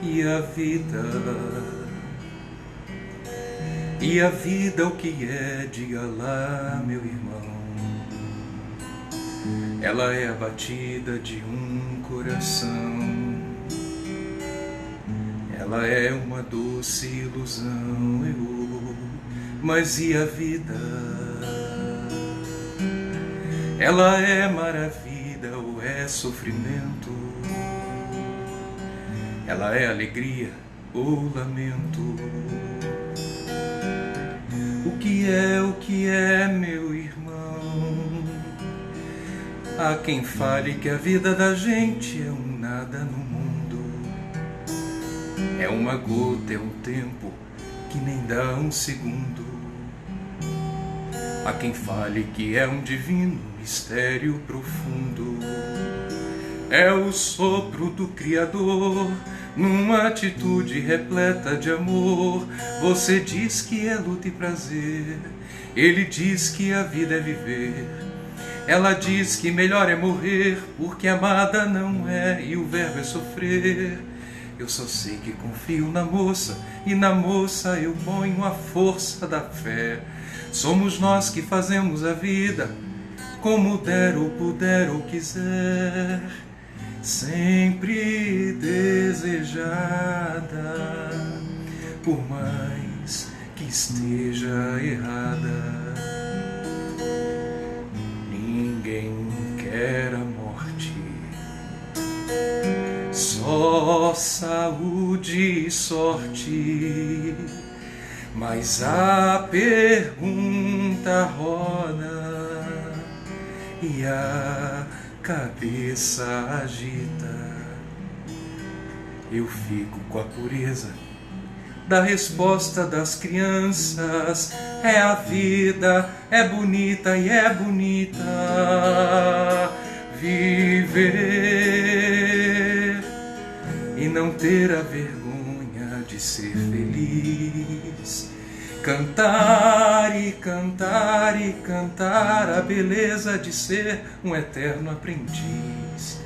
E a vida, e a vida o que é, diga lá, meu irmão. Ela é a batida de um coração, ela é uma doce ilusão, mas e a vida? Ela é maravilha ou é sofrimento? Ela é alegria ou lamento? O que é, meu irmão? Há quem fale que a vida da gente é um nada no mundo, é uma gota, é um tempo que nem dá um segundo. Há quem fale que é um divino mistério profundo, é o sopro do Criador numa atitude repleta de amor. Você diz que é luta e prazer, ele diz que a vida é viver. Ela diz que melhor é morrer, porque amada não é e o verbo é sofrer. Eu só sei que confio na moça, e na moça eu ponho a força da fé. Somos nós que fazemos a vida, como der ou puder ou quiser, sempre desejada, por mais que esteja errada. Ninguém quer a morte, só saúde e sorte. Mas a pergunta roda e a cabeça agita. Eu fico com a pureza da resposta das crianças. É a vida, é bonita e é bonita viver e não ter a vergonha de ser feliz. Cantar e cantar e cantar a beleza de ser um eterno aprendiz.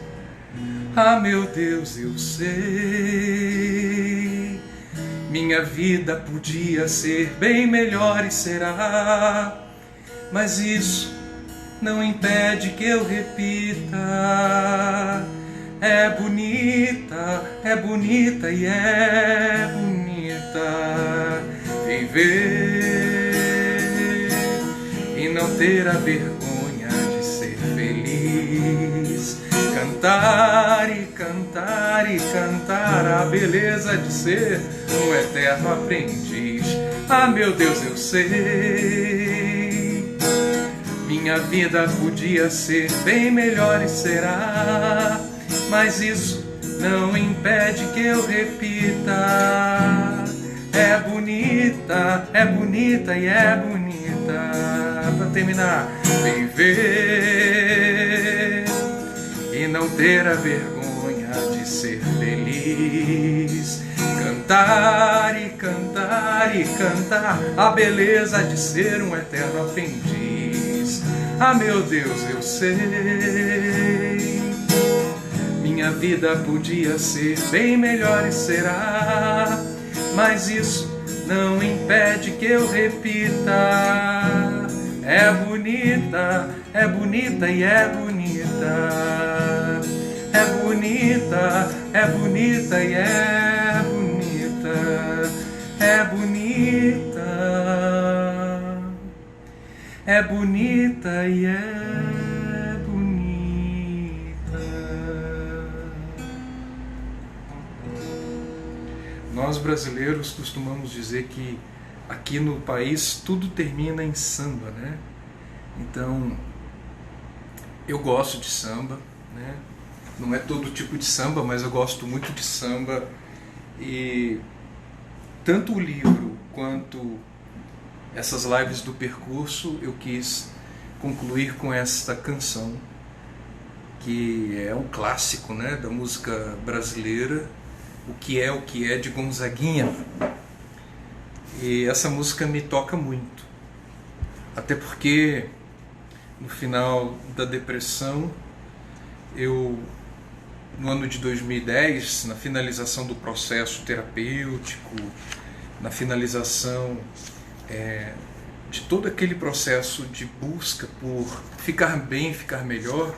Ah, meu Deus, eu sei, minha vida podia ser bem melhor e será, mas isso não impede que eu repita. É bonita e é bonita viver e não ter a vergonha de ser feliz. Cantar e cantar e cantar a beleza de ser um eterno aprendiz. Ah, meu Deus, eu sei, minha vida podia ser bem melhor e será, mas isso não impede que eu repita. É bonita e é bonita. Pra terminar, viver e não ter a vergonha de ser feliz. Cantar e cantar e cantar a beleza de ser um eterno aprendiz. Ah, meu Deus, eu sei, minha vida podia ser bem melhor e será, mas isso não impede que eu repita. É bonita e é bonita. É bonita e é bonita. É bonita. É bonita e é bonita. Nós brasileiros costumamos dizer que aqui no país tudo termina em samba, né? Então, eu gosto de samba, né? Não é todo tipo de samba, mas eu gosto muito de samba. E tanto o livro quanto essas lives do percurso eu quis concluir com esta canção, que é um clássico, né, da música brasileira, O que é de Gonzaguinha. E essa música me toca muito, até porque no final da depressão eu no ano de 2010, na finalização do processo terapêutico, na finalização de todo aquele processo de busca por ficar bem, ficar melhor,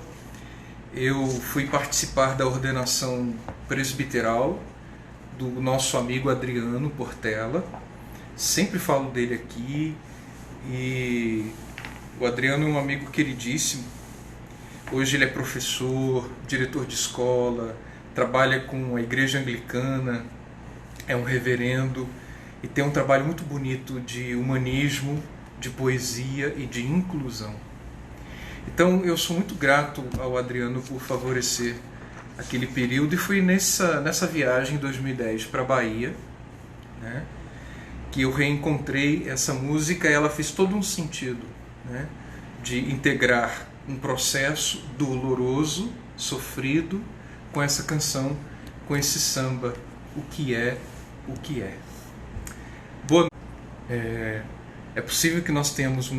eu fui participar da ordenação presbiteral do nosso amigo Adriano Portela. Sempre falo dele aqui, e o Adriano é um amigo queridíssimo. Hoje ele é professor, diretor de escola, trabalha com a igreja anglicana, é um reverendo e tem um trabalho muito bonito de humanismo, de poesia e de inclusão. Então eu sou muito grato ao Adriano por favorecer aquele período, e foi nessa viagem em 2010 para a Bahia, né, que eu reencontrei essa música, e ela fez todo um sentido, né, de integrar um processo doloroso, sofrido, com essa canção, com esse samba, o que é. Boa. É possível que nós tenhamos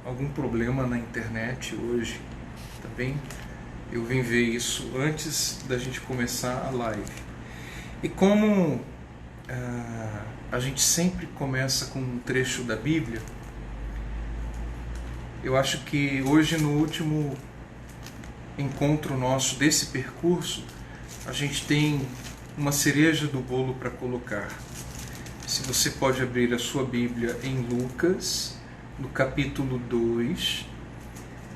algum problema na internet hoje, tá bem? Eu vim ver isso antes da gente começar a live. E como a gente sempre começa com um trecho da Bíblia, eu acho que hoje, no último encontro nosso desse percurso, a gente tem uma cereja do bolo para colocar. Se você pode abrir a sua Bíblia em Lucas, no capítulo 2,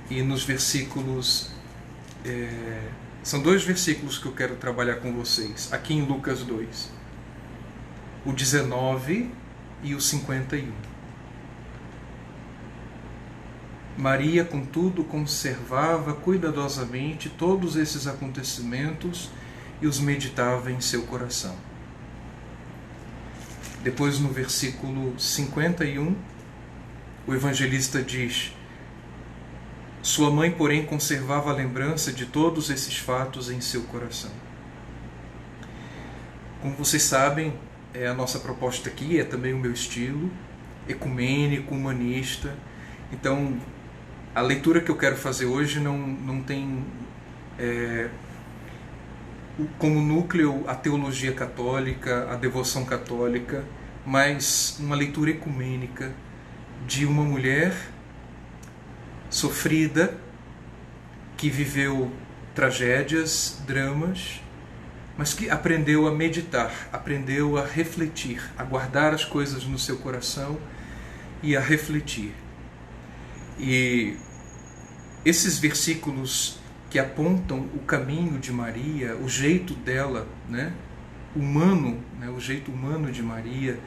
e nos versículos... são 2 versículos que eu quero trabalhar com vocês, aqui em Lucas 2. O 19 e o 51. Maria, contudo, conservava cuidadosamente todos esses acontecimentos e os meditava em seu coração. Depois, no versículo 51, o evangelista diz: sua mãe, porém, conservava a lembrança de todos esses fatos em seu coração. Como vocês sabem, a nossa proposta aqui é também o meu estilo, ecumênico, humanista. Então, a leitura que eu quero fazer hoje não tem como núcleo a teologia católica, a devoção católica, mas uma leitura ecumênica de uma mulher sofrida, que viveu tragédias, dramas, mas que aprendeu a meditar, aprendeu a refletir, a guardar as coisas no seu coração e a refletir. E esses versículos que apontam o caminho de Maria, o jeito dela, né, humano, né, o jeito humano de Maria,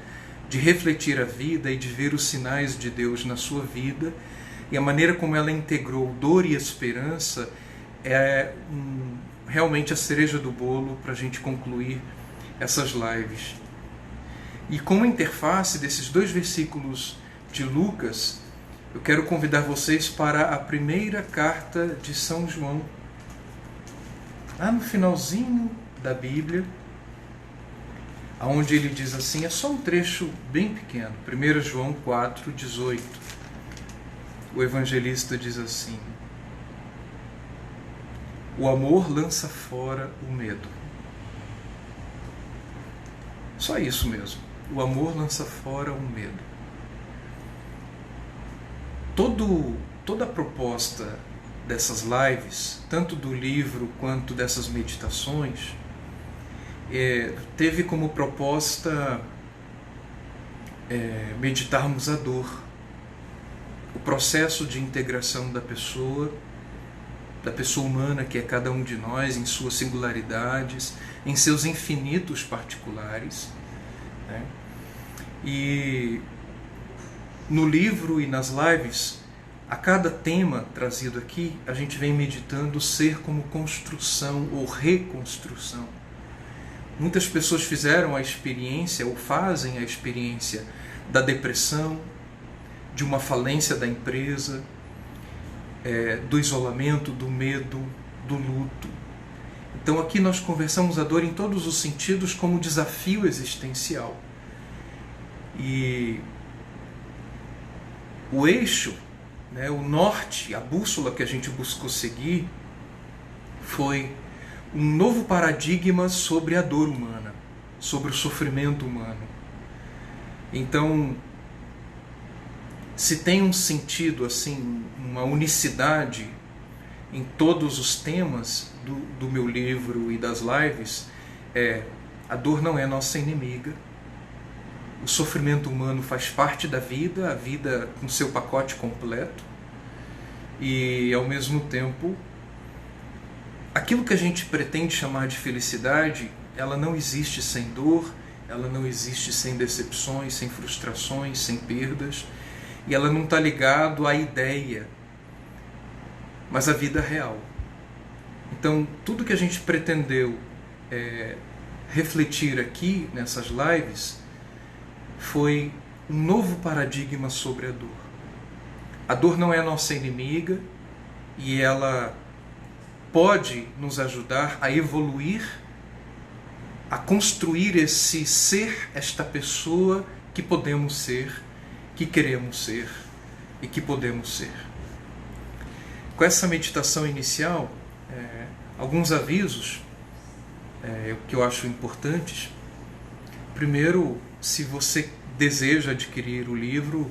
de refletir a vida e de ver os sinais de Deus na sua vida, e a maneira como ela integrou dor e esperança, realmente a cereja do bolo para a gente concluir essas lives. E como interface desses 2 versículos de Lucas, eu quero convidar vocês para a primeira carta de São João, lá no finalzinho da Bíblia, onde ele diz assim, é só um trecho bem pequeno, 1 João 4,18. O evangelista diz assim: o amor lança fora o medo. Só isso mesmo, o amor lança fora o medo. Toda a proposta dessas lives, tanto do livro quanto dessas meditações, teve como proposta meditarmos a dor, o processo de integração da pessoa humana, que é cada um de nós, em suas singularidades, em seus infinitos particulares, né? E no livro e nas lives, a cada tema trazido aqui, a gente vem meditando o ser como construção ou reconstrução. Muitas pessoas fizeram a experiência, ou fazem a experiência, da depressão, de uma falência da empresa, do isolamento, do medo, do luto. Então aqui nós conversamos a dor em todos os sentidos como desafio existencial. E o eixo, né, o norte, a bússola que a gente buscou seguir foi um novo paradigma sobre a dor humana, sobre o sofrimento humano. Então, se tem um sentido, assim, uma unicidade em todos os temas do meu livro e das lives, a dor não é nossa inimiga, o sofrimento humano faz parte da vida, a vida com seu pacote completo, e ao mesmo tempo, aquilo que a gente pretende chamar de felicidade, ela não existe sem dor, ela não existe sem decepções, sem frustrações, sem perdas, e ela não está ligada à ideia, mas à vida real. Então, tudo que a gente pretendeu refletir aqui nessas lives foi um novo paradigma sobre a dor. A dor não é nossa inimiga e ela pode nos ajudar a evoluir, a construir esse ser, esta pessoa que podemos ser, que queremos ser e que podemos ser. Com essa meditação inicial, alguns avisos que eu acho importantes. Primeiro, se você deseja adquirir o livro,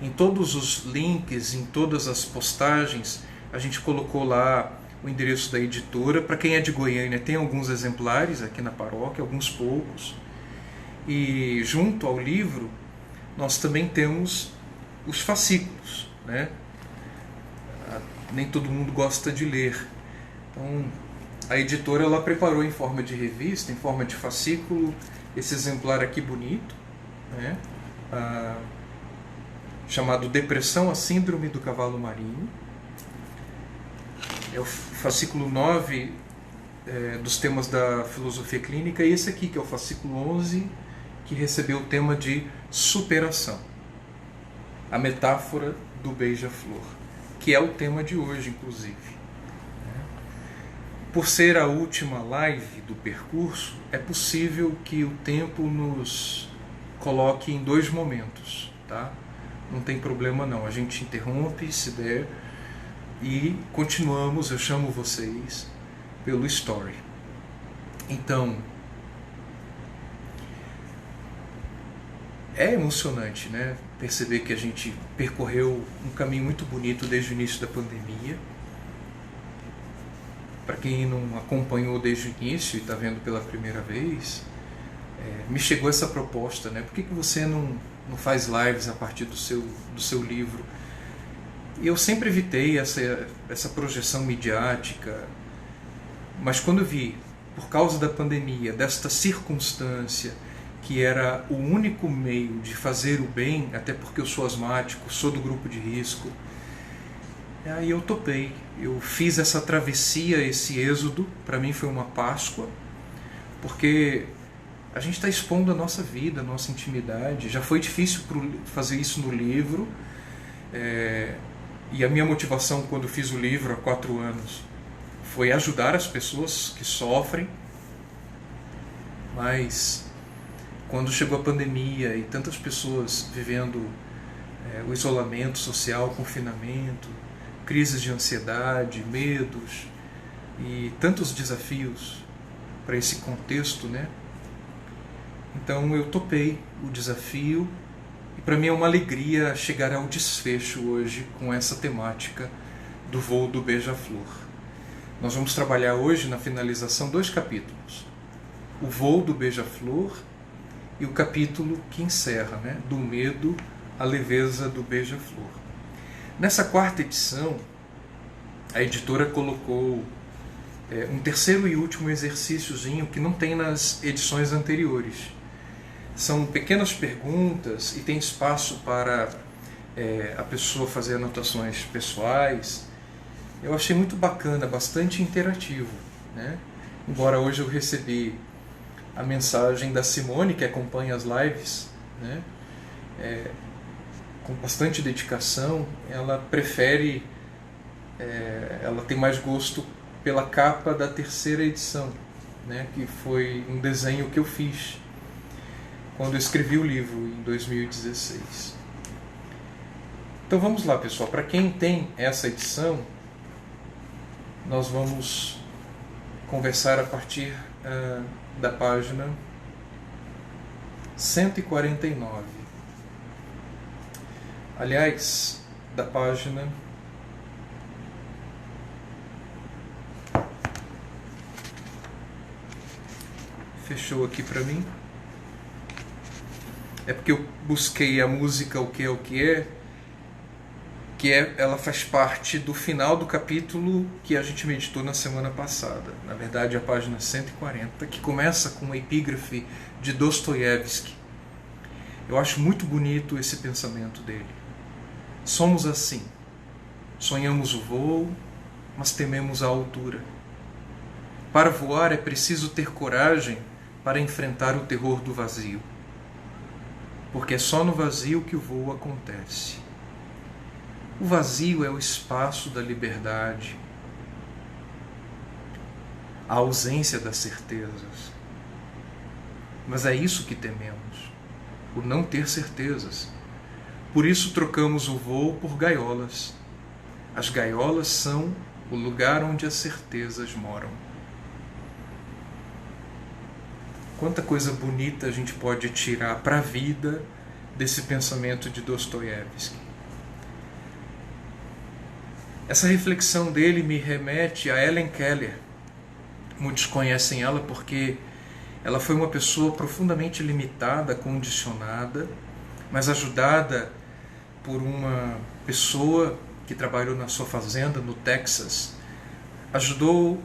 em todos os links, em todas as postagens, a gente colocou lá o endereço da editora. Para quem é de Goiânia, tem alguns exemplares aqui na paróquia, alguns poucos. E junto ao livro, nós também temos os fascículos, né? Nem todo mundo gosta de ler. Então, a editora ela preparou em forma de revista, em forma de fascículo, esse exemplar aqui bonito, né? Chamado Depressão, a Síndrome do Cavalo Marinho. É o fascículo 9 dos temas da filosofia clínica, e esse aqui, que é o fascículo 11, que recebeu o tema de superação. A metáfora do beija-flor, que é o tema de hoje, inclusive. Por ser a última live do percurso, é possível que o tempo nos coloque em 2 momentos, tá? Não tem problema não, a gente interrompe se der e continuamos, eu chamo vocês pelo story. Então, é emocionante, né? Perceber que a gente percorreu um caminho muito bonito desde o início da pandemia. Para quem não acompanhou desde o início e está vendo pela primeira vez, me chegou essa proposta, né? Por que você não faz lives a partir do seu livro? E eu sempre evitei essa projeção midiática, mas quando eu vi, por causa da pandemia, desta circunstância, que era o único meio de fazer o bem, até porque eu sou asmático, sou do grupo de risco, aí eu topei. Eu fiz essa travessia, esse êxodo. Para mim foi uma Páscoa, porque a gente está expondo a nossa vida, a nossa intimidade. Já foi difícil fazer isso no livro, e a minha motivação quando fiz o livro há 4 anos foi ajudar as pessoas que sofrem, mas quando chegou a pandemia e tantas pessoas vivendo o isolamento social, o confinamento, crises de ansiedade, medos e tantos desafios para esse contexto, né? Então eu topei o desafio e para mim é uma alegria chegar ao desfecho hoje com essa temática do voo do beija-flor. Nós vamos trabalhar hoje na finalização 2 capítulos: o voo do beija-flor e o capítulo que encerra, né? Do medo à leveza do beija-flor. Nessa 4ª edição, a editora colocou um terceiro e último exercíciozinho que não tem nas edições anteriores. São pequenas perguntas e tem espaço para a pessoa fazer anotações pessoais. Eu achei muito bacana, bastante interativo, né? Embora hoje eu recebi a mensagem da Simone, que acompanha as lives, né? Com bastante dedicação. Ela prefere, ela tem mais gosto pela capa da 3ª edição, né? Que foi um desenho que eu fiz quando eu escrevi o livro em 2016. Então vamos lá, pessoal. Para quem tem essa edição, nós vamos conversar a partir da página 149. Aliás, da página fechou aqui para mim. É porque eu busquei a música O Que é o que é, ela faz parte do final do capítulo que a gente meditou na semana passada. Na verdade, a página 140, que começa com uma epígrafe de Dostoiévski. Eu acho muito bonito esse pensamento dele. Somos assim. Sonhamos o voo, mas tememos a altura. Para voar é preciso ter coragem para enfrentar o terror do vazio. Porque é só no vazio que o voo acontece. O vazio é o espaço da liberdade, a ausência das certezas. Mas é isso que tememos, o não ter certezas. Por isso trocamos o voo por gaiolas. As gaiolas são o lugar onde as certezas moram. Quanta coisa bonita a gente pode tirar para a vida desse pensamento de Dostoiévski. Essa reflexão dele me remete a Helen Keller. Muitos conhecem ela porque ela foi uma pessoa profundamente limitada, condicionada, mas ajudada por uma pessoa que trabalhou na sua fazenda no Texas. Ajudou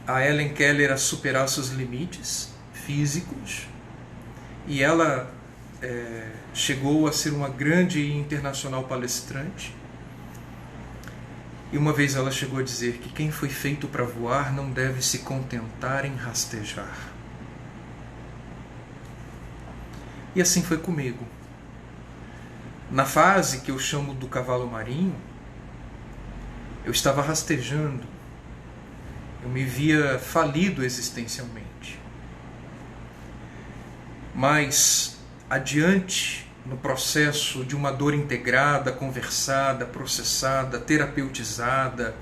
a Helen Keller a superar seus limites físicos e ela chegou a ser uma grande e internacional palestrante. E uma vez ela chegou a dizer que quem foi feito para voar não deve se contentar em rastejar. E assim foi comigo. Na fase que eu chamo do cavalo marinho, eu estava rastejando. Eu me via falido existencialmente. Mas, adiante, no processo de uma dor integrada, conversada, processada, terapeutizada,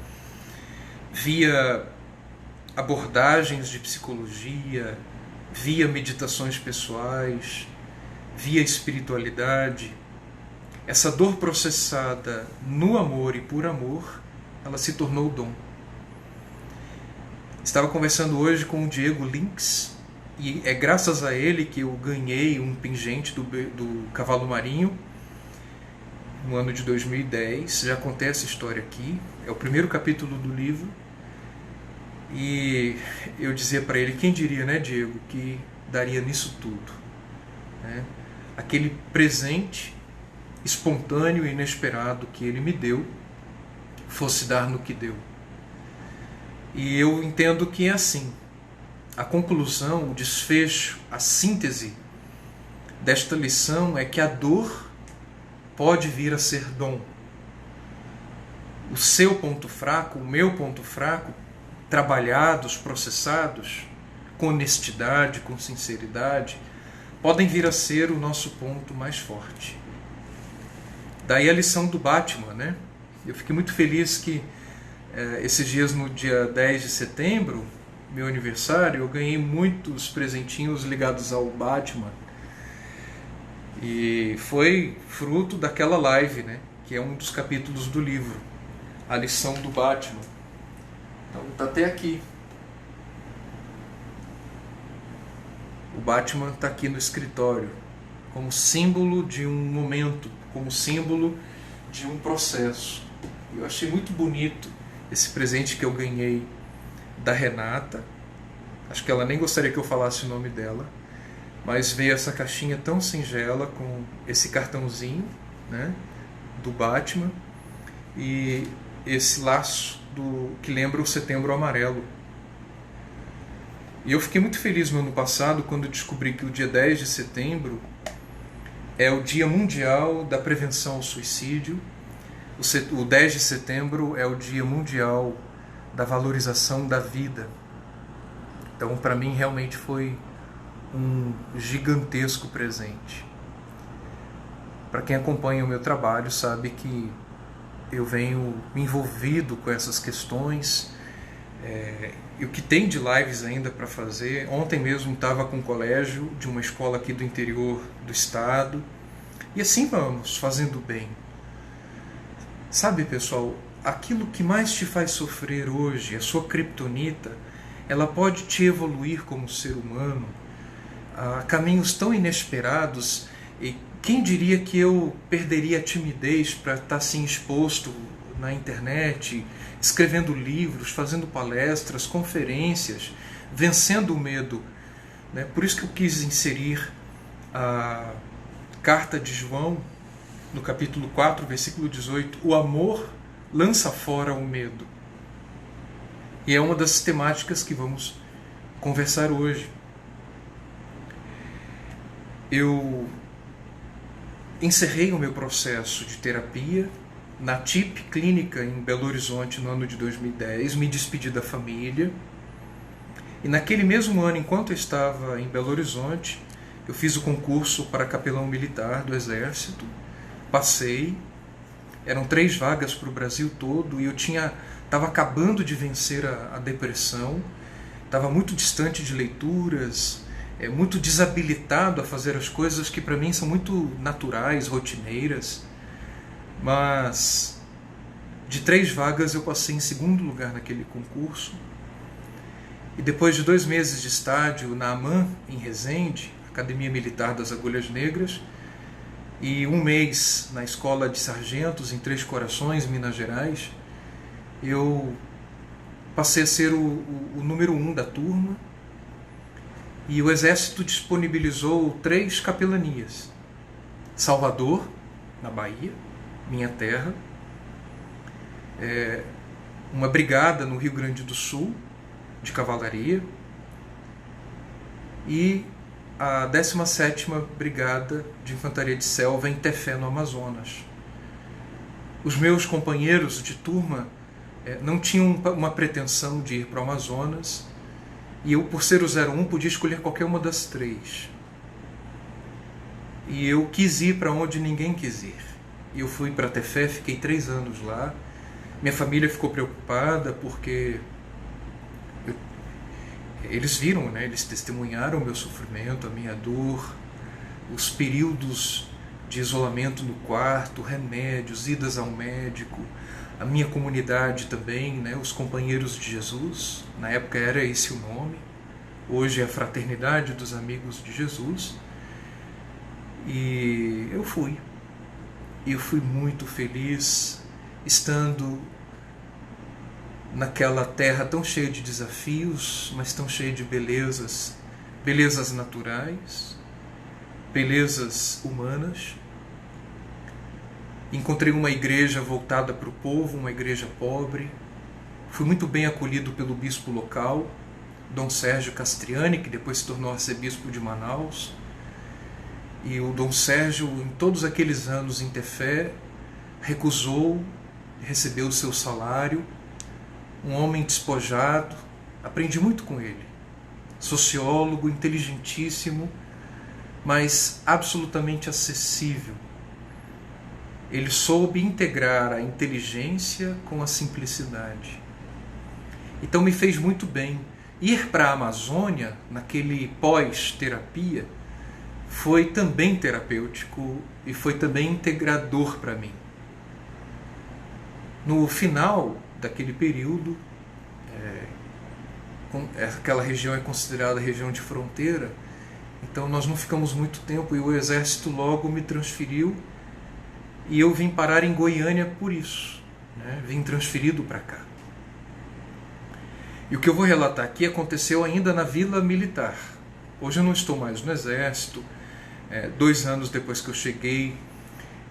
via abordagens de psicologia, via meditações pessoais, via espiritualidade, essa dor processada no amor e por amor, ela se tornou dom. Estava conversando hoje com o Diego Links, e é graças a ele que eu ganhei um pingente do cavalo marinho no ano de 2010. Já contei essa história aqui, é o primeiro capítulo do livro. E eu dizia para ele, quem diria, né, Diego, que daria nisso tudo, né? Aquele presente espontâneo e inesperado que ele me deu fosse dar no que deu. E eu entendo que é assim. A conclusão, o desfecho, a síntese desta lição é que a dor pode vir a ser dom. O seu ponto fraco, o meu ponto fraco, trabalhados, processados, com honestidade, com sinceridade, podem vir a ser o nosso ponto mais forte. Daí a lição do Batman, né? Eu fiquei muito feliz que esses dias, no dia 10 de setembro, meu aniversário, eu ganhei muitos presentinhos ligados ao Batman. E foi fruto daquela live, né? Que é um dos capítulos do livro, a lição do Batman. Então tá até aqui. O Batman está aqui no escritório, como símbolo de um momento, como símbolo de um processo. Eu achei muito bonito esse presente que eu ganhei da Renata. Acho que ela nem gostaria que eu falasse o nome dela, mas veio essa caixinha tão singela com esse cartãozinho, né, do Batman e esse laço que lembra o Setembro Amarelo. E eu fiquei muito feliz no ano passado quando descobri que o dia 10 de setembro é o Dia Mundial da Prevenção ao Suicídio. O 10 de setembro é o Dia Mundial da Valorização da Vida. Então, para mim, realmente foi um gigantesco presente. Para quem acompanha o meu trabalho, sabe que eu venho me envolvido com essas questões E o que tem de lives ainda para fazer. Ontem mesmo estava com um colégio de uma escola aqui do interior do estado. E assim vamos, fazendo bem. Sabe, pessoal, aquilo que mais te faz sofrer hoje, a sua criptonita, ela pode te evoluir como ser humano a caminhos tão inesperados. E quem diria que eu perderia a timidez para estar assim exposto na internet, escrevendo livros, fazendo palestras, conferências, vencendo o medo, né? Por isso que eu quis inserir a carta de João, no capítulo 4, versículo 18, o amor lança fora o medo. E é uma das temáticas que vamos conversar hoje. Eu encerrei o meu processo de terapia na TIP Clínica em Belo Horizonte no ano de 2010, me despedi da família. E naquele mesmo ano, enquanto eu estava em Belo Horizonte, eu fiz o concurso para capelão militar do Exército, passei, eram 3 vagas para o Brasil todo e eu estava acabando de vencer a depressão, estava muito distante de leituras, muito desabilitado a fazer as coisas que para mim são muito naturais, rotineiras, mas de 3 vagas eu passei em segundo lugar naquele concurso. E depois de 2 meses de estágio na AMAN, em Resende, Academia Militar das Agulhas Negras, e 1 mês na Escola de Sargentos, em Três Corações, Minas Gerais, eu passei a ser o número 1 da turma, e o Exército disponibilizou 3 capelanias. Salvador, na Bahia, minha terra, uma brigada no Rio Grande do Sul, de cavalaria, e a 17ª Brigada de Infantaria de Selva em Tefé, no Amazonas. Os meus companheiros de turma não tinham uma pretensão de ir para o Amazonas, e eu, por ser o 01, podia escolher qualquer uma das 3. E eu quis ir para onde ninguém quis ir. E eu fui para Tefé, fiquei 3 anos lá. Minha família ficou preocupada porque eles viram, né? Eles testemunharam o meu sofrimento, a minha dor, os períodos de isolamento no quarto, remédios, idas ao médico, a minha comunidade também, né? Os Companheiros de Jesus, na época era esse o nome, hoje é a Fraternidade dos Amigos de Jesus. E eu fui muito feliz estando naquela terra tão cheia de desafios, mas tão cheia de belezas naturais, belezas humanas. Encontrei uma igreja voltada para o povo, uma igreja pobre. Fui muito bem acolhido pelo bispo local, Dom Sérgio Castriani, que depois se tornou arcebispo de Manaus. E o Dom Sérgio, em todos aqueles anos em Tefé, recusou receber o seu salário. Um homem despojado, aprendi muito com ele. Sociólogo, inteligentíssimo, mas absolutamente acessível. Ele soube integrar a inteligência com a simplicidade. Então me fez muito bem. Ir para a Amazônia, naquele pós-terapia, foi também terapêutico e foi também integrador para mim. No final daquele período, aquela região é considerada região de fronteira, então nós não ficamos muito tempo e o Exército logo me transferiu e eu vim parar em Goiânia por isso, né? Vim transferido para cá. E o que eu vou relatar aqui aconteceu ainda na Vila Militar. Hoje eu não estou mais no Exército. 2 anos depois que eu cheguei,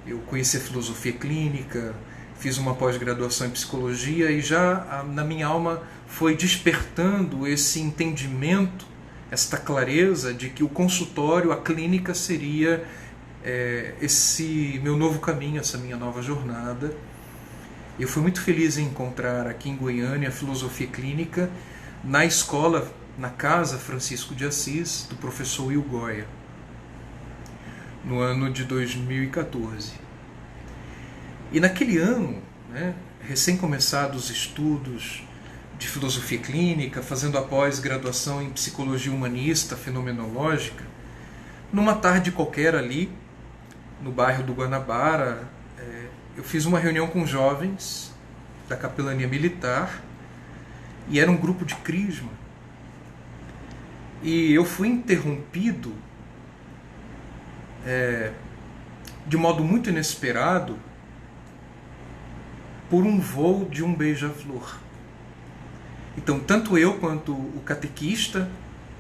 eu conheci a filosofia clínica, fiz uma pós-graduação em psicologia e já na minha alma foi despertando esse entendimento, esta clareza de que o consultório, a clínica seria esse meu novo caminho, essa minha nova jornada. Eu fui muito feliz em encontrar aqui em Goiânia a filosofia clínica na escola, na Casa Francisco de Assis, do professor Will Goya, no ano de 2014. E naquele ano, né, recém começados os estudos de filosofia clínica, fazendo a pós-graduação em psicologia humanista, fenomenológica, numa tarde qualquer ali, no bairro do Guanabara, eu fiz uma reunião com jovens da capelania militar e era um grupo de crisma. E eu fui interrompido de modo muito inesperado por um voo de um beija-flor. Então, tanto eu quanto o catequista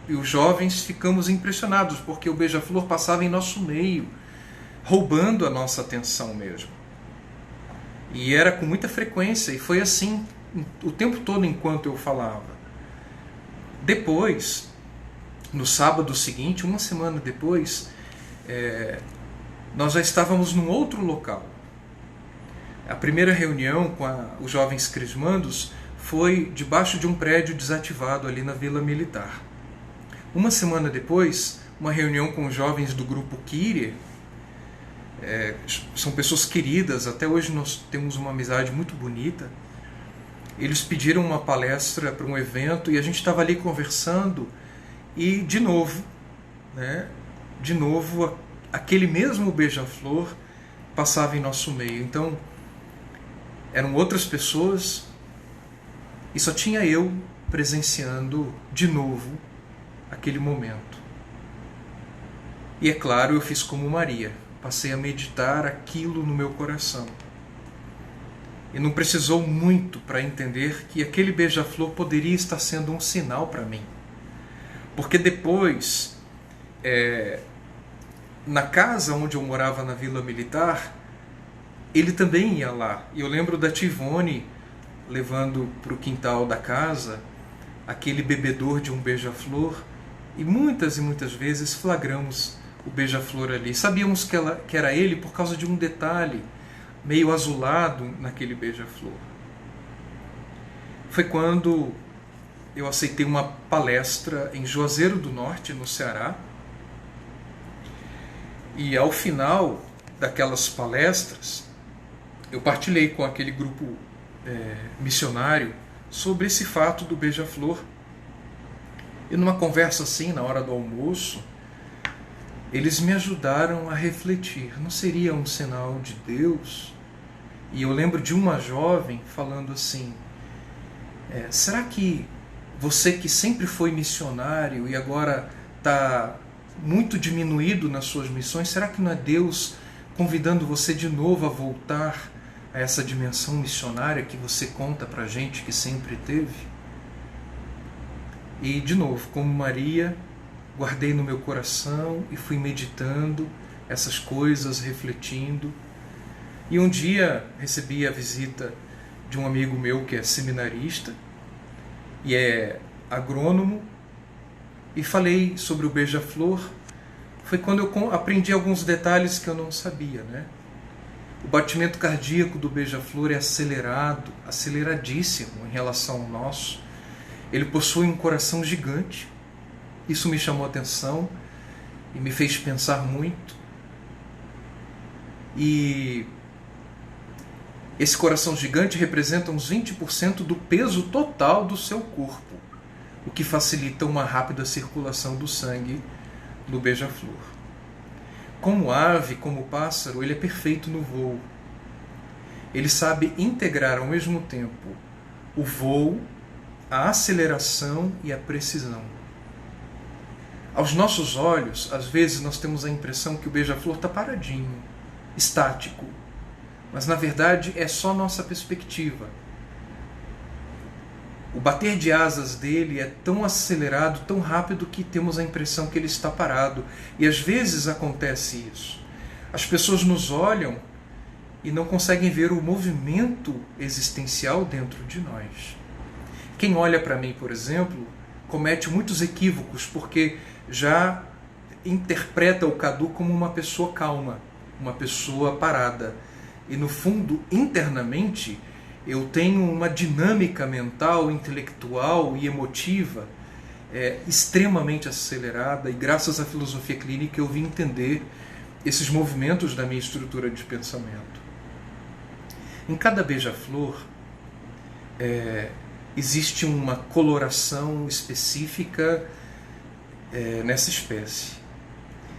e os jovens ficamos impressionados, porque o beija-flor passava em nosso meio, roubando a nossa atenção mesmo. E era com muita frequência, e foi assim o tempo todo enquanto eu falava. Depois, no sábado seguinte, uma semana depois, nós já estávamos num outro local. A primeira reunião com os jovens crismandos foi debaixo de um prédio desativado ali na Vila Militar. Uma semana depois, uma reunião com os jovens do grupo Kyrie. São pessoas queridas, até hoje nós temos uma amizade muito bonita. Eles pediram uma palestra para um evento e a gente estava ali conversando e de novo aquele mesmo beija-flor passava em nosso meio. Então eram outras pessoas e só tinha eu presenciando de novo aquele momento. E é claro, eu fiz como Maria, passei a meditar aquilo no meu coração. E não precisou muito para entender que aquele beija-flor poderia estar sendo um sinal para mim. Porque depois, na casa onde eu morava na Vila Militar, ele também ia lá. E eu lembro da Tivone levando para o quintal da casa aquele bebedor de um beija-flor, e muitas vezes flagramos o beija-flor ali. Sabíamos que era ele por causa de um detalhe meio azulado naquele beija-flor. Foi quando eu aceitei uma palestra em Juazeiro do Norte, no Ceará, e ao final daquelas palestras eu partilhei com aquele grupo missionário sobre esse fato do beija-flor. E numa conversa assim, na hora do almoço, eles me ajudaram a refletir. Não seria um sinal de Deus? E eu lembro de uma jovem falando assim, será que você que sempre foi missionário e agora está muito diminuído nas suas missões, será que não é Deus convidando você de novo a voltar a essa dimensão missionária que você conta pra gente que sempre teve? E de novo, como Maria, guardei no meu coração e fui meditando essas coisas, refletindo. E um dia recebi a visita de um amigo meu que é seminarista e é agrônomo, e falei sobre o beija-flor. Foi quando eu aprendi alguns detalhes que eu não sabia, né? O batimento cardíaco do beija-flor é acelerado, aceleradíssimo em relação ao nosso. Ele possui um coração gigante. Isso me chamou a atenção e me fez pensar muito. E esse coração gigante representa uns 20% do peso total do seu corpo, o que facilita uma rápida circulação do sangue do beija-flor. Como ave, como pássaro, ele é perfeito no voo. Ele sabe integrar ao mesmo tempo o voo, a aceleração e a precisão. Aos nossos olhos, às vezes nós temos a impressão que o beija-flor está paradinho, estático. Mas na verdade é só nossa perspectiva. O bater de asas dele é tão acelerado, tão rápido, que temos a impressão que ele está parado. E às vezes acontece isso. As pessoas nos olham e não conseguem ver o movimento existencial dentro de nós. Quem olha para mim, por exemplo, comete muitos equívocos, porque já interpreta o Cadu como uma pessoa calma, uma pessoa parada. E no fundo, internamente, eu tenho uma dinâmica mental, intelectual e emotiva extremamente acelerada, e graças à filosofia clínica eu vim entender esses movimentos da minha estrutura de pensamento. Em cada beija-flor, existe uma coloração específica nessa espécie.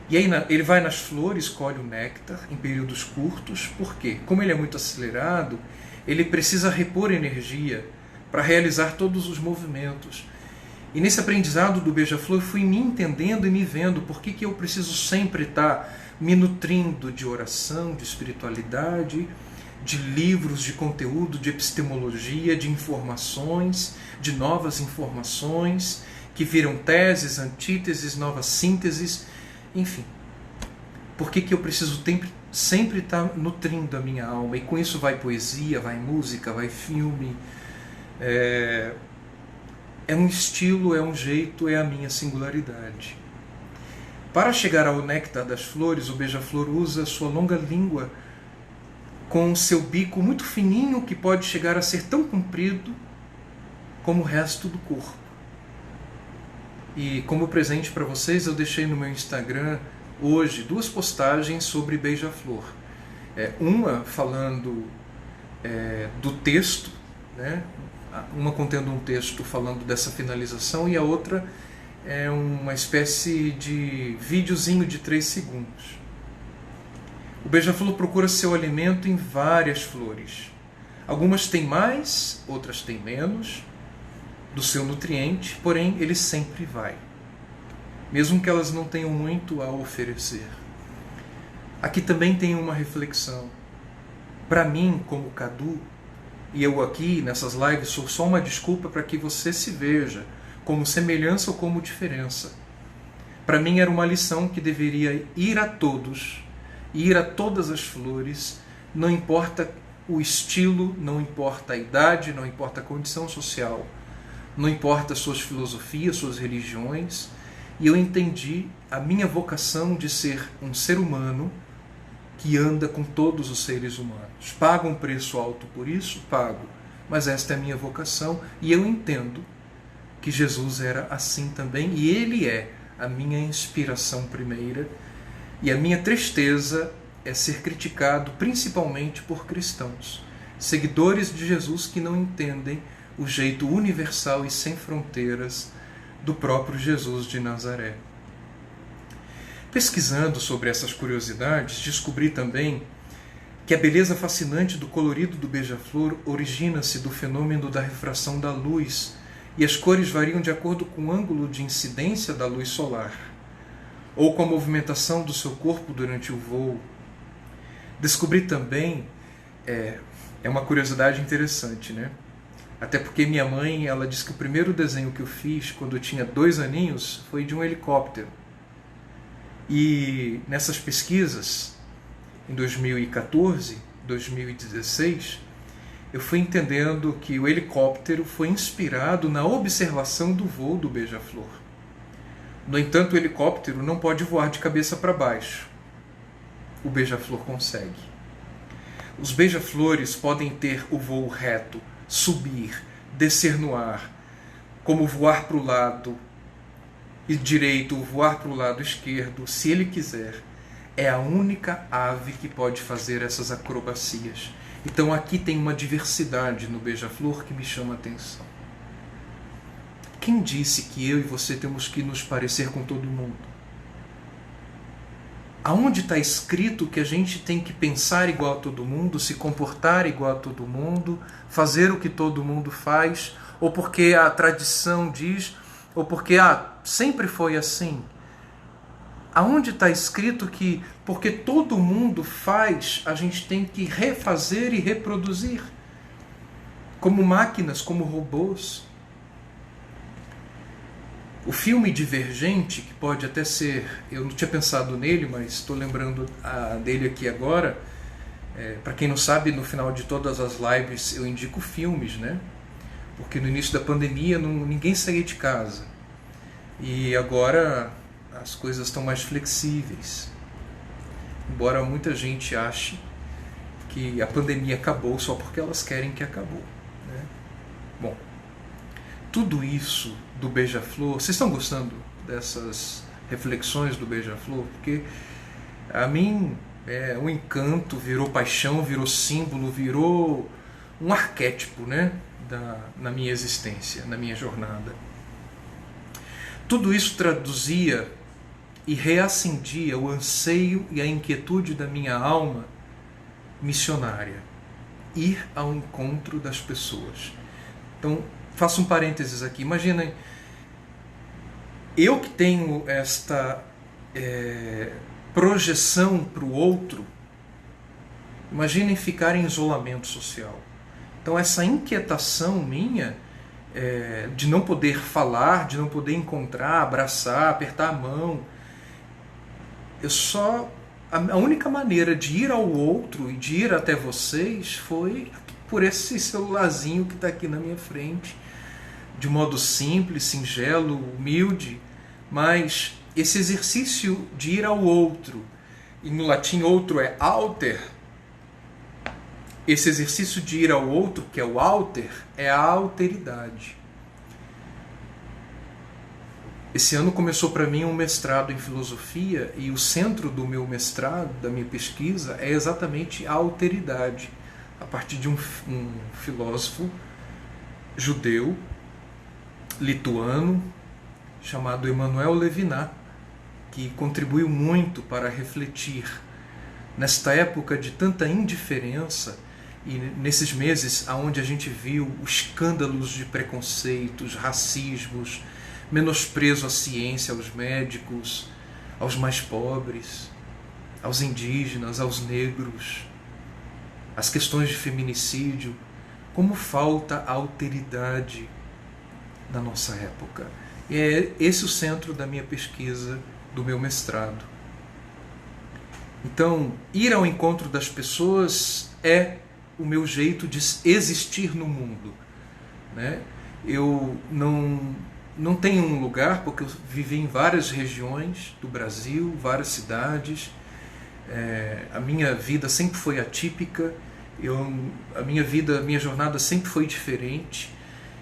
E aí ele vai nas flores, colhe o néctar em períodos curtos, porque, como ele é muito acelerado, ele precisa repor energia para realizar todos os movimentos. E nesse aprendizado do beija-flor, fui me entendendo e me vendo por que eu preciso sempre estar me nutrindo de oração, de espiritualidade, de livros, de conteúdo, de epistemologia, de informações, de novas informações, que viram teses, antíteses, novas sínteses, enfim. Por que eu preciso sempre estar nutrindo a minha alma? E com isso vai poesia, vai música, vai filme. É um estilo, é um jeito, é a minha singularidade. Para chegar ao néctar das flores, o beija-flor usa sua longa língua com seu bico muito fininho, que pode chegar a ser tão comprido como o resto do corpo. E como presente para vocês, eu deixei no meu Instagram hoje 2 postagens sobre beija-flor. Uma falando do texto, né? Uma contendo um texto falando dessa finalização, e a outra é uma espécie de videozinho de 3 segundos. O beija-flor procura seu alimento em várias flores. Algumas têm mais, outras têm menos do seu nutriente, porém ele sempre vai, mesmo que elas não tenham muito a oferecer. Aqui também tem uma reflexão. Para mim, como Cadu, e eu aqui nessas lives sou só uma desculpa para que você se veja como semelhança ou como diferença. Para mim era uma lição que deveria ir a todos, ir a todas as flores, não importa o estilo, não importa a idade, não importa a condição social, não importa suas filosofias, suas religiões, e eu entendi a minha vocação de ser um ser humano que anda com todos os seres humanos. Pago um preço alto por isso? Pago. Mas esta é a minha vocação, e eu entendo que Jesus era assim também, e Ele é a minha inspiração primeira, e a minha tristeza é ser criticado principalmente por cristãos, seguidores de Jesus que não entendem o jeito universal e sem fronteiras do próprio Jesus de Nazaré. Pesquisando sobre essas curiosidades, descobri também que a beleza fascinante do colorido do beija-flor origina-se do fenômeno da refração da luz, e as cores variam de acordo com o ângulo de incidência da luz solar, ou com a movimentação do seu corpo durante o voo. Descobri também, é uma curiosidade interessante, né? Até porque minha mãe, ela disse que o primeiro desenho que eu fiz, quando eu tinha 2 aninhos, foi de um helicóptero. E nessas pesquisas, em 2014, 2016, eu fui entendendo que o helicóptero foi inspirado na observação do voo do beija-flor. No entanto, o helicóptero não pode voar de cabeça para baixo. O beija-flor consegue. Os beija-flores podem ter o voo reto, subir, descer no ar, como voar para o lado direito, voar para o lado esquerdo, se ele quiser. É a única ave que pode fazer essas acrobacias. Então aqui tem uma diversidade no beija-flor que me chama a atenção. Quem disse que eu e você temos que nos parecer com todo mundo? Aonde está escrito que a gente tem que pensar igual a todo mundo, se comportar igual a todo mundo, fazer o que todo mundo faz, ou porque a tradição diz, ou porque sempre foi assim? Aonde está escrito que porque todo mundo faz, a gente tem que refazer e reproduzir? Como máquinas, como robôs? O filme Divergente, que pode até ser, eu não tinha pensado nele, mas estou lembrando dele aqui agora. Para quem não sabe, no final de todas as lives eu indico filmes, né? Porque no início da pandemia ninguém saía de casa. E agora as coisas estão mais flexíveis. Embora muita gente ache que a pandemia acabou só porque elas querem que acabou, né? Bom, tudo isso do beija-flor, vocês estão gostando dessas reflexões do beija-flor? Porque a mim um encanto, virou paixão, virou símbolo, virou um arquétipo, né, na minha existência, na minha jornada. Tudo isso traduzia e reacendia o anseio e a inquietude da minha alma missionária, ir ao encontro das pessoas. Então, faço um parênteses aqui. Imaginem, eu que tenho esta projeção para o outro, imaginem ficar em isolamento social. Então, essa inquietação minha de não poder falar, de não poder encontrar, abraçar, apertar a mão, a única maneira de ir ao outro e de ir até vocês foi por esse celularzinho que está aqui na minha frente, de modo simples, singelo, humilde, mas esse exercício de ir ao outro, e no latim outro é alter, esse exercício de ir ao outro, que é o alter, é a alteridade. Esse ano começou para mim um mestrado em filosofia e o centro do meu mestrado, da minha pesquisa, é exatamente a alteridade, a partir de um filósofo judeu, lituano, chamado Emmanuel Levinas, que contribuiu muito para refletir nesta época de tanta indiferença e nesses meses onde a gente viu os escândalos de preconceitos, racismos, menosprezo à ciência, aos médicos, aos mais pobres, aos indígenas, aos negros, as questões de feminicídio, como falta a alteridade na nossa época. E é esse o centro da minha pesquisa, do meu mestrado. Então, ir ao encontro das pessoas é o meu jeito de existir no mundo, né? Eu não tenho um lugar, porque eu vivi em várias regiões do Brasil, várias cidades. A minha vida sempre foi atípica, a minha jornada sempre foi diferente.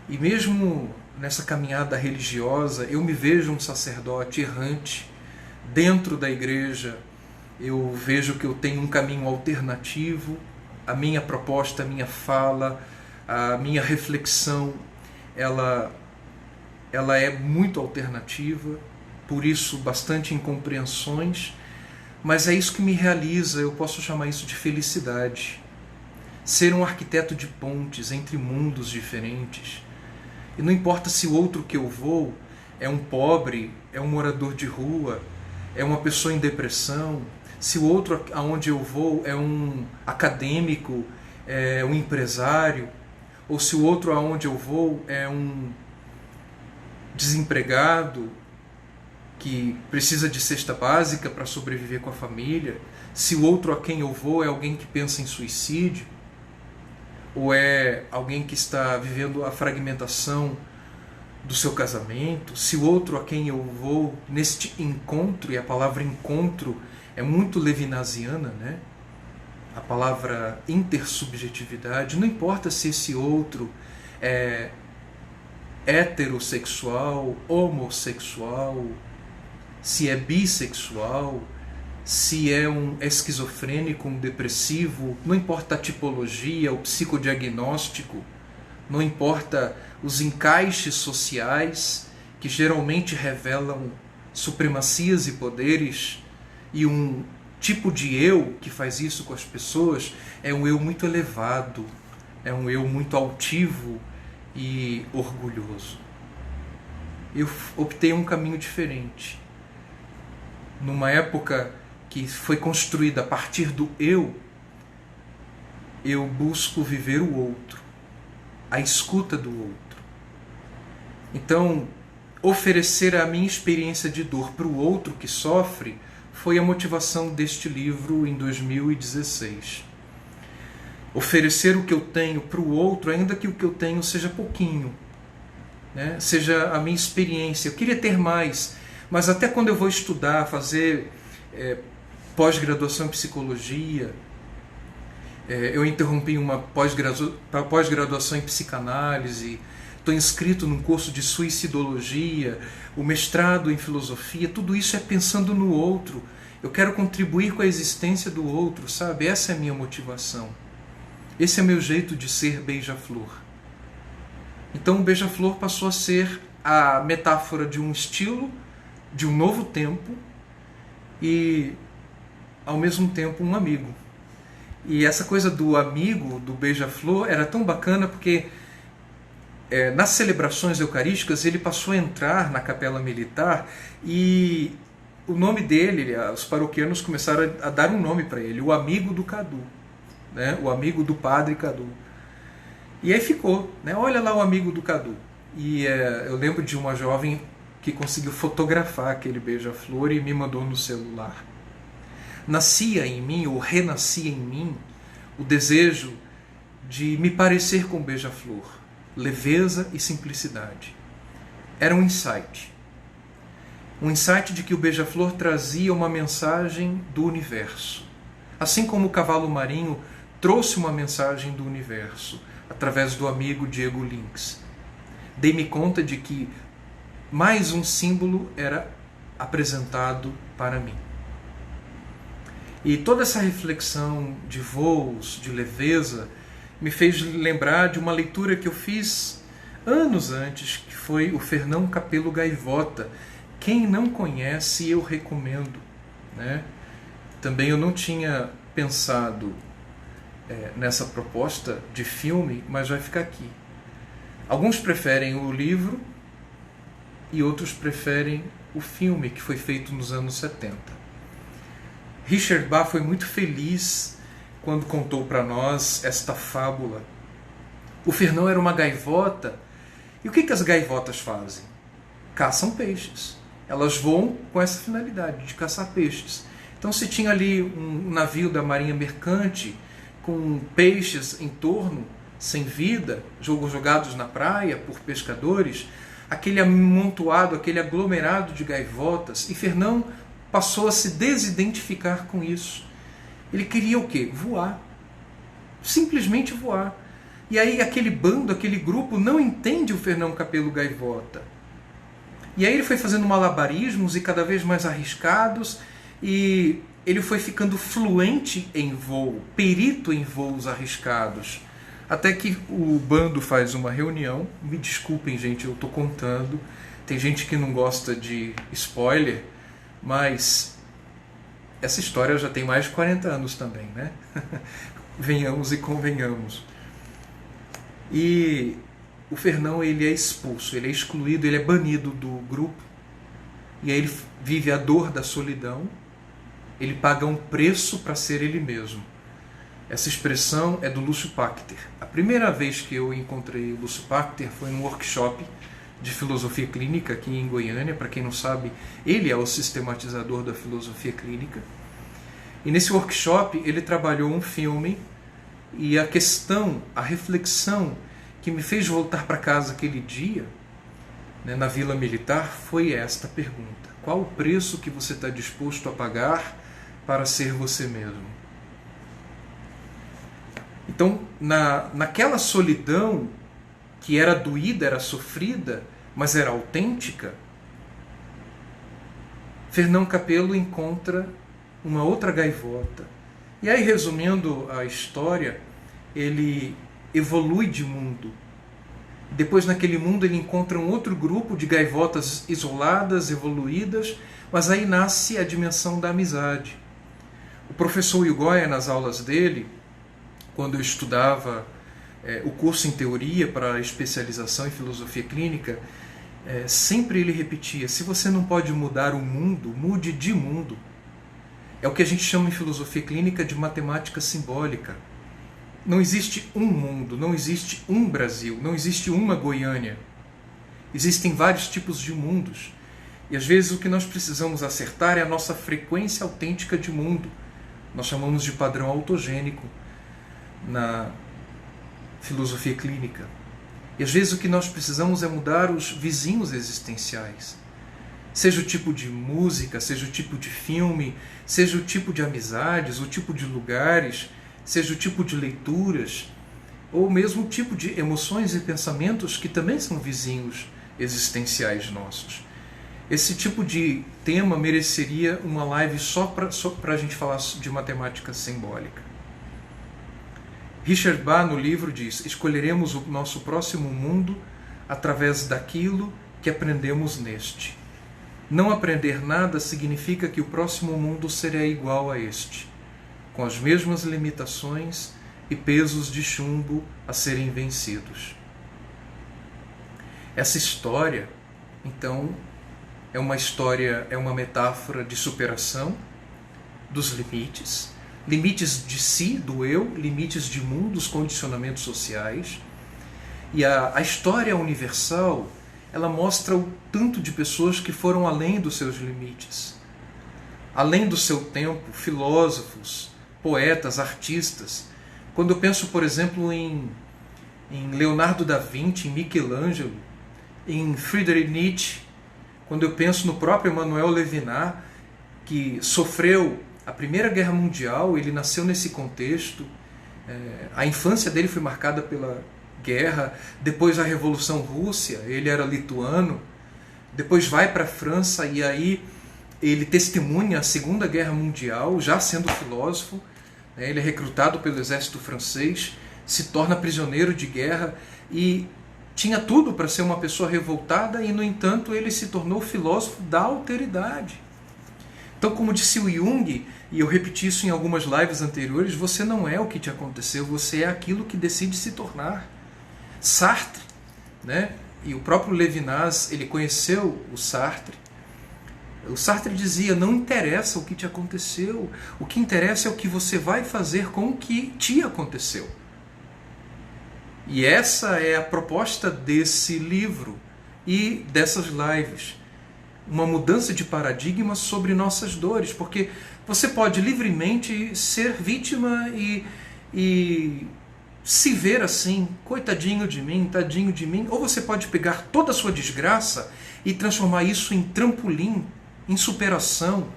E mesmo nessa caminhada religiosa, eu me vejo um sacerdote errante. Dentro da igreja, eu vejo que eu tenho um caminho alternativo. A minha proposta, a minha fala, a minha reflexão, ela é muito alternativa, por isso bastante incompreensões, mas é isso que me realiza, eu posso chamar isso de felicidade. Ser um arquiteto de pontes entre mundos diferentes. E não importa se o outro que eu vou é um pobre, é um morador de rua, é uma pessoa em depressão, se o outro aonde eu vou é um acadêmico, é um empresário, ou se o outro aonde eu vou é um desempregado que precisa de cesta básica para sobreviver com a família, se o outro a quem eu vou é alguém que pensa em suicídio, ou é alguém que está vivendo a fragmentação do seu casamento, se o outro a quem eu vou neste encontro, e a palavra encontro é muito levinasiana, né? A palavra intersubjetividade, não importa se esse outro é heterossexual, homossexual, se é bissexual, se é um esquizofrênico, um depressivo, não importa a tipologia, o psicodiagnóstico, não importa os encaixes sociais que geralmente revelam supremacias e poderes, e um tipo de eu que faz isso com as pessoas é um eu muito elevado, é um eu muito altivo e orgulhoso. Eu optei um caminho diferente. Numa época que foi construída a partir do eu busco viver o outro, a escuta do outro. Então, oferecer a minha experiência de dor para o outro que sofre foi a motivação deste livro em 2016. Oferecer o que eu tenho para o outro, ainda que o que eu tenho seja pouquinho, né? Seja a minha experiência. Eu queria ter mais, mas até quando eu vou estudar, fazer pós-graduação em psicologia, eu interrompi uma pós-graduação em psicanálise, estou inscrito num curso de suicidologia, o mestrado em filosofia, tudo isso é pensando no outro. Eu quero contribuir com a existência do outro, sabe? Essa é a minha motivação. Esse é meu jeito de ser beija-flor. Então o beija-flor passou a ser a metáfora de um estilo, de um novo tempo e, ao mesmo tempo, um amigo. E essa coisa do amigo, do beija-flor, era tão bacana porque nas celebrações eucarísticas ele passou a entrar na capela militar e o nome dele, os paroquianos começaram a dar um nome para ele, o amigo do Cadu, né? O amigo do padre Cadu. E aí ficou, né? Olha lá o amigo do Cadu. E eu lembro de uma jovem que conseguiu fotografar aquele beija-flor e me mandou no celular. Nascia em mim, ou renascia em mim, o desejo de me parecer com o beija-flor, leveza e simplicidade. Era um insight. Um insight de que o beija-flor trazia uma mensagem do universo. Assim como o cavalo marinho trouxe uma mensagem do universo, através do amigo Diego Lynx. Dei-me conta de que mais um símbolo era apresentado para mim. E toda essa reflexão de voos, de leveza, me fez lembrar de uma leitura que eu fiz anos antes, que foi o Fernão Capelo Gaivota. Quem não conhece, eu recomendo, né? Também eu não tinha pensado nessa proposta de filme, mas vai ficar aqui. Alguns preferem o livro e outros preferem o filme, que foi feito nos anos 70. Richard Bach foi muito feliz quando contou para nós esta fábula. O Fernão era uma gaivota, e o que as gaivotas fazem? Caçam peixes. Elas voam com essa finalidade, de caçar peixes. Então, se tinha ali um navio da marinha mercante com peixes em torno, sem vida, jogados na praia por pescadores, aquele amontoado, aquele aglomerado de gaivotas, e Fernão passou a se desidentificar com isso. Ele queria o quê? Voar. Simplesmente voar. E aí aquele bando, aquele grupo não entende o Fernão Capelo Gaivota. E aí ele foi fazendo malabarismos e cada vez mais arriscados, e ele foi ficando fluente em voo, perito em voos arriscados. Até que o bando faz uma reunião. Me desculpem, gente, eu estou contando. Tem gente que não gosta de spoiler, mas essa história já tem mais de 40 anos também, né? Venhamos e convenhamos. E o Fernão, ele é expulso, ele é excluído, ele é banido do grupo. E aí ele vive a dor da solidão. Ele paga um preço para ser ele mesmo. Essa expressão é do Lúcio Pachter. A primeira vez que eu encontrei o Lúcio Pachter foi num workshop de filosofia clínica aqui em Goiânia. Para quem não sabe, ele é o sistematizador da filosofia clínica. E nesse workshop ele trabalhou um filme, e a questão, a reflexão que me fez voltar para casa aquele dia, né, na Vila Militar, foi esta pergunta: qual o preço que você está disposto a pagar para ser você mesmo? Então, naquela solidão que era doída, era sofrida, mas era autêntica, Fernão Capelo encontra uma outra gaivota. E aí, resumindo a história, ele evolui de mundo. Depois, naquele mundo, ele encontra um outro grupo de gaivotas isoladas, evoluídas, mas aí nasce a dimensão da amizade. O professor Yugoya, nas aulas dele, quando eu estudava o curso em teoria para especialização em filosofia clínica, sempre ele repetia: se você não pode mudar o mundo, mude de mundo. É o que a gente chama em filosofia clínica de matemática simbólica. Não existe um mundo, não existe um Brasil, não existe uma Goiânia. Existem vários tipos de mundos. E às vezes o que nós precisamos acertar é a nossa frequência autêntica de mundo. Nós chamamos de padrão autogênico na filosofia clínica. E às vezes o que nós precisamos é mudar os vizinhos existenciais. Seja o tipo de música, seja o tipo de filme, seja o tipo de amizades, o tipo de lugares, seja o tipo de leituras, ou mesmo o tipo de emoções e pensamentos que também são vizinhos existenciais nossos. Esse tipo de tema mereceria uma live só para a gente falar de matemática simbólica. Richard Bach, no livro, diz: escolheremos o nosso próximo mundo através daquilo que aprendemos neste. Não aprender nada significa que o próximo mundo será igual a este, com as mesmas limitações e pesos de chumbo a serem vencidos. Essa história, então, é uma metáfora de superação dos limites, limites de si, do eu, limites de mundo, dos condicionamentos sociais. E a história universal, ela mostra o tanto de pessoas que foram além dos seus limites, além do seu tempo, filósofos, poetas, artistas. Quando eu penso, por exemplo, em Leonardo da Vinci, em Michelangelo, em Friedrich Nietzsche, quando eu penso no próprio Emmanuel Levinas, que sofreu a Primeira Guerra Mundial, ele nasceu nesse contexto, a infância dele foi marcada pela guerra, depois a Revolução Russa, ele era lituano, depois vai para a França e aí ele testemunha a Segunda Guerra Mundial, já sendo filósofo, ele é recrutado pelo exército francês, se torna prisioneiro de guerra e tinha tudo para ser uma pessoa revoltada e, no entanto, ele se tornou filósofo da alteridade. Então, como disse o Jung, e eu repeti isso em algumas lives anteriores, você não é o que te aconteceu, você é aquilo que decide se tornar. Sartre, né? E o próprio Levinas, ele conheceu o Sartre. O Sartre dizia: não interessa o que te aconteceu, o que interessa é o que você vai fazer com o que te aconteceu. E essa é a proposta desse livro e dessas lives. Uma mudança de paradigma sobre nossas dores, porque você pode livremente ser vítima e se ver assim, coitadinho de mim, tadinho de mim, ou você pode pegar toda a sua desgraça e transformar isso em trampolim, em superação,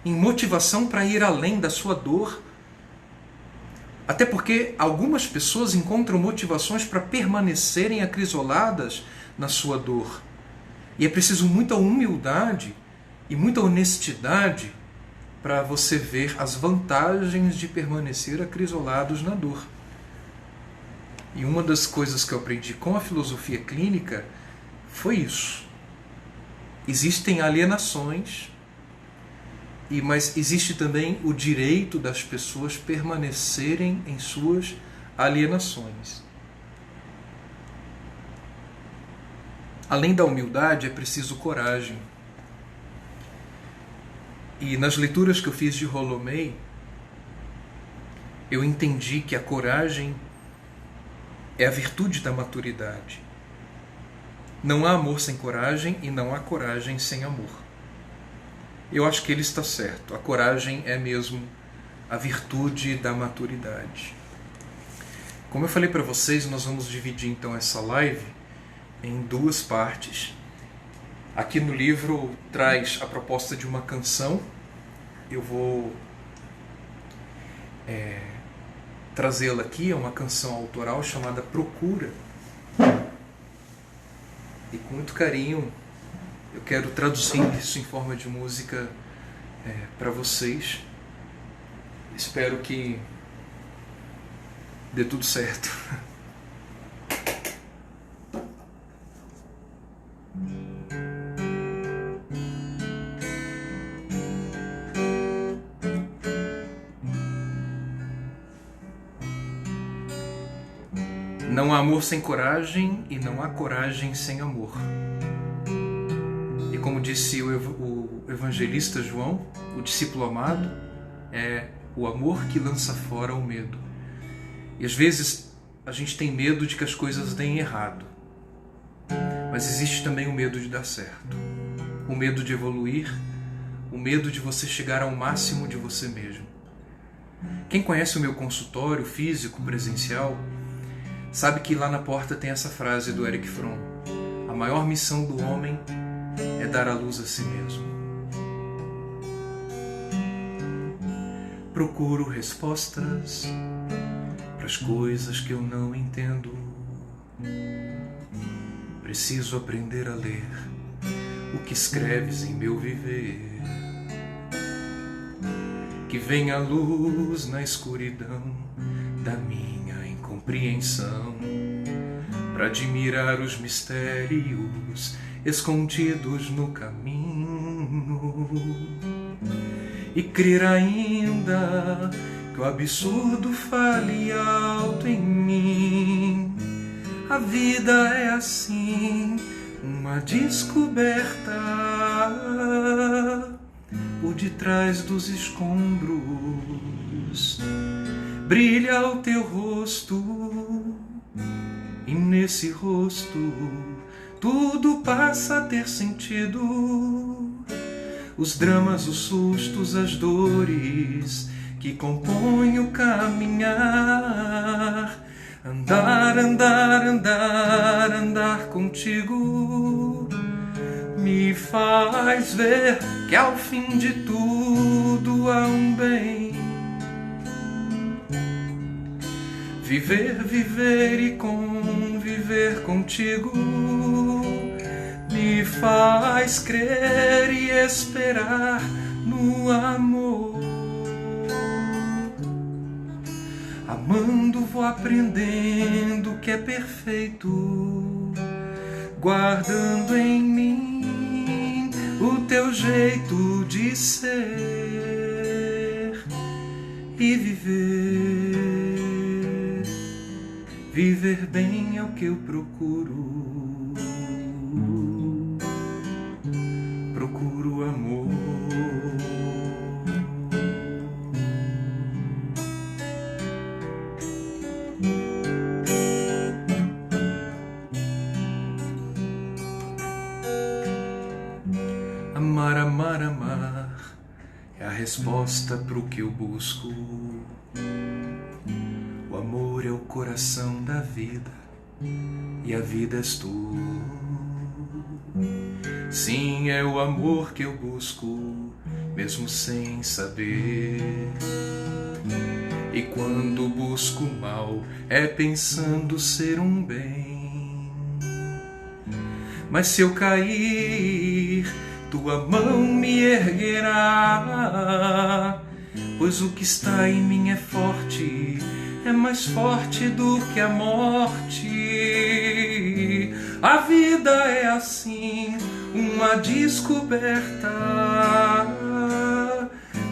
em motivação para ir além da sua dor. Até porque algumas pessoas encontram motivações para permanecerem acrisoladas na sua dor. E é preciso muita humildade e muita honestidade para você ver as vantagens de permanecer acrisolados na dor. E uma das coisas que eu aprendi com a filosofia clínica foi isso. Existem alienações, mas existe também o direito das pessoas permanecerem em suas alienações. Além da humildade, é preciso coragem. E nas leituras que eu fiz de Rollo May, eu entendi que a coragem é a virtude da maturidade. Não há amor sem coragem e não há coragem sem amor. Eu acho que ele está certo. A coragem é mesmo a virtude da maturidade. Como eu falei para vocês, nós vamos dividir então essa live em duas partes. Aqui no livro traz a proposta de uma canção. Eu vou trazê-la aqui. É uma canção autoral chamada Procura. E com muito carinho eu quero traduzir isso em forma de música para vocês. Espero que dê tudo certo. Não há amor sem coragem e não há coragem sem amor. E como disse o evangelista João, o discípulo amado é o amor que lança fora o medo. E às vezes a gente tem medo de que as coisas deem errado. Mas existe também o medo de dar certo. O medo de evoluir, o medo de você chegar ao máximo de você mesmo. Quem conhece o meu consultório físico presencial sabe que lá na porta tem essa frase do Erich Fromm: a maior missão do homem é dar à luz a si mesmo. Procuro respostas para as coisas que eu não entendo. Preciso aprender a ler o que escreves em meu viver. Que venha a luz na escuridão da minha compreensão para admirar os mistérios escondidos no caminho e crer ainda que o absurdo fale alto em mim. A vida é assim, uma descoberta por detrás dos escombros. Brilha o teu rosto e nesse rosto tudo passa a ter sentido. Os dramas, os sustos, as dores que compõem o caminhar. Andar, andar, andar, andar contigo me faz ver que ao fim de tudo há um bem. Viver, viver e conviver contigo me faz crer e esperar no amor. Amando vou aprendendo que é perfeito, guardando em mim o teu jeito de ser e viver. Viver bem é o que eu procuro. Procuro amor. Amar, amar, amar é a resposta pro que eu busco. O amor é o coração da vida e a vida és tu. Sim, é o amor que eu busco, mesmo sem saber. E quando busco o mal, é pensando ser um bem. Mas se eu cair, tua mão me erguerá, pois o que está em mim é forte, é mais forte do que a morte. A vida é assim, uma descoberta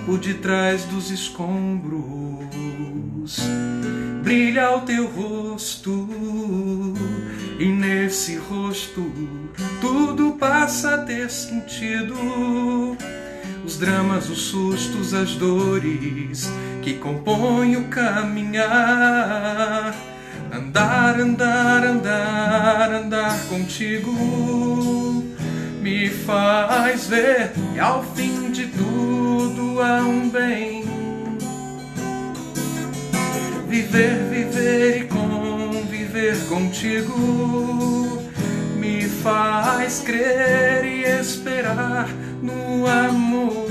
por detrás dos escombros. Brilha o teu rosto e nesse rosto tudo passa a ter sentido. Os dramas, os sustos, as dores que compõem o caminhar. Andar, andar, andar, andar contigo me faz ver que ao fim de tudo há um bem. Viver, viver e conviver contigo me faz crer e esperar no amor.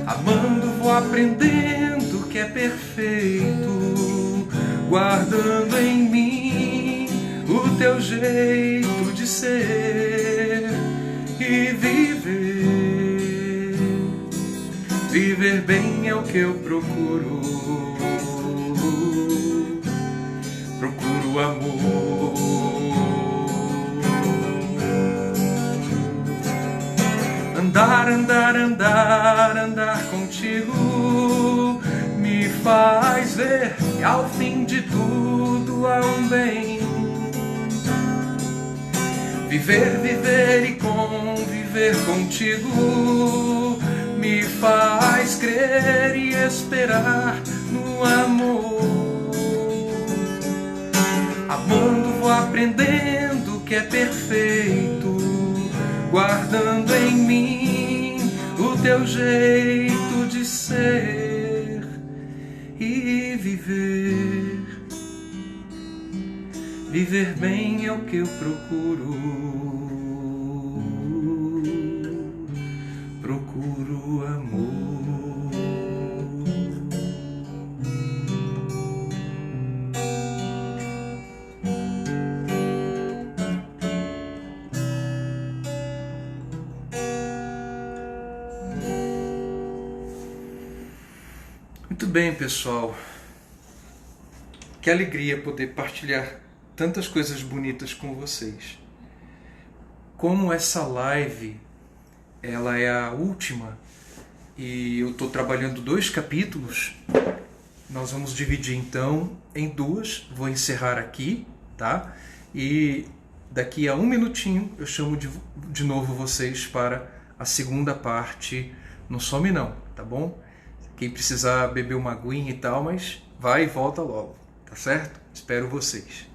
Amando vou aprendendo que é perfeito, guardando em mim o teu jeito de ser e viver. Viver bem é o que eu procuro. Procuro amor. Andar, andar, andar, andar contigo me faz ver que ao fim de tudo há um bem. Viver, viver e conviver contigo me faz crer e esperar no amor. Amando vou aprendendo que é perfeito, guardando em mim o teu jeito de ser e viver. Viver bem é o que eu procuro. Procuro amor. Muito bem, pessoal. Que alegria poder partilhar tantas coisas bonitas com vocês. Como essa live ela é a última e eu estou trabalhando 2 capítulos, nós vamos dividir então em 2. Vou encerrar aqui, tá? E daqui a 1 minutinho eu chamo de novo vocês para a segunda parte. Não some não, tá bom? Quem precisar beber uma aguinha e tal, mas vai e volta logo, tá certo? Espero vocês.